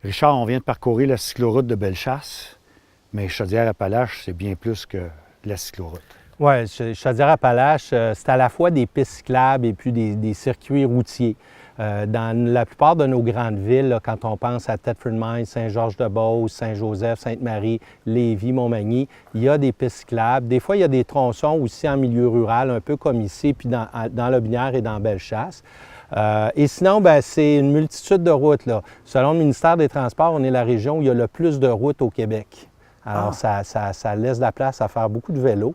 Richard, on vient de parcourir la cycloroute de Bellechasse, mais Chaudière-Appalaches, c'est bien plus que la cycloroute. Oui, Chaudière-Appalaches, c'est à la fois des pistes cyclables et puis des circuits routiers. Dans la plupart de nos grandes villes, là, quand on pense à Thetford Mines, Saint-Georges-de-Beauce, Saint-Joseph, Sainte-Marie, Lévis, Montmagny, il y a des pistes cyclables. Des fois, il y a des tronçons aussi en milieu rural, un peu comme ici, puis dans Lotbinière et dans Bellechasse. Et sinon, c'est une multitude de routes, là. Selon le ministère des Transports, on est la région où il y a le plus de routes au Québec. Alors, ça laisse de la place à faire beaucoup de vélo.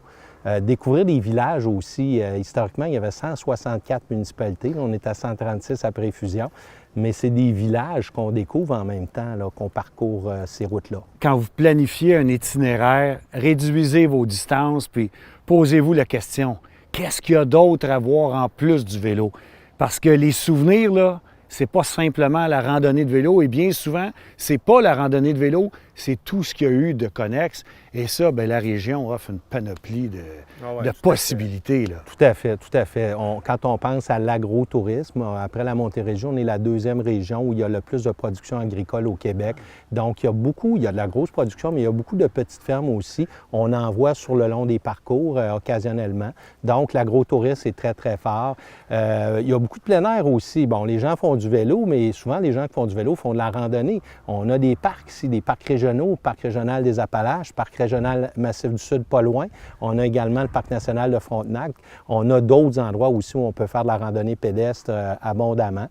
Découvrir des villages aussi. Historiquement, il y avait 164 municipalités. On est à 136 après fusion. Mais c'est des villages qu'on découvre en même temps, qu'on parcourt ces routes-là. Quand vous planifiez un itinéraire, réduisez vos distances, puis posez-vous la question, qu'est-ce qu'il y a d'autre à voir en plus du vélo? Parce que les souvenirs, là, c'est pas simplement la randonnée de vélo, et bien souvent, c'est pas la randonnée de vélo, c'est tout ce qu'il y a eu de connexe. Et ça, la région offre une panoplie de possibilités. Là. Tout à fait, tout à fait. Quand on pense à l'agrotourisme, après la Montérégie, on est la deuxième région où il y a le plus de production agricole au Québec. Donc, il y a de la grosse production, mais il y a beaucoup de petites fermes aussi. On en voit sur le long des parcours occasionnellement. Donc, l'agrotourisme est très, très fort. Il y a beaucoup de plein air aussi. Bon, les gens font du vélo, mais souvent, les gens qui font du vélo font de la randonnée. On a des parcs ici, des parcs régionaux, Parc régional des Appalaches, Parc régional Massif du Sud pas loin. On a également le Parc national de Frontenac. On a d'autres endroits aussi où on peut faire de la randonnée pédestre abondamment.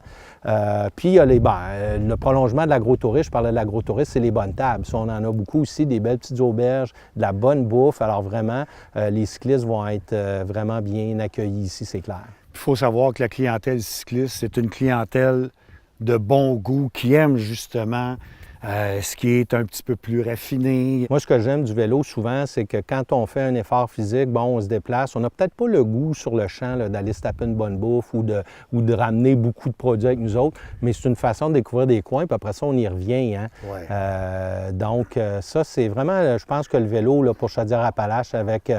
Puis il y a le prolongement de l'agrotourisme. Je parlais de l'agrotourisme, c'est les bonnes tables. Ça, on en a beaucoup aussi, des belles petites auberges, de la bonne bouffe. Alors vraiment, les cyclistes vont être vraiment bien accueillis ici, c'est clair. Il faut savoir que la clientèle cycliste, c'est une clientèle de bon goût qui aime justement ce qui est un petit peu plus raffiné. Moi, ce que j'aime du vélo souvent, c'est que quand on fait un effort physique, on se déplace, on n'a peut-être pas le goût sur le champ d'aller se taper une bonne bouffe ou de ramener beaucoup de produits avec nous autres, mais c'est une façon de découvrir des coins, puis après ça, on y revient. Hein? Ouais. Donc, ça, c'est vraiment, je pense que le vélo, là, pour Chaudière-Appalaches, avec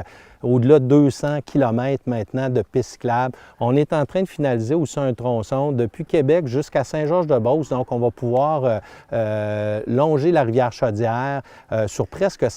au-delà de 200 km maintenant de pistes cyclables. On est en train de finaliser aussi un tronçon depuis Québec jusqu'à Saint-Georges-de-Beauce. Donc, on va pouvoir longer la rivière Chaudière sur presque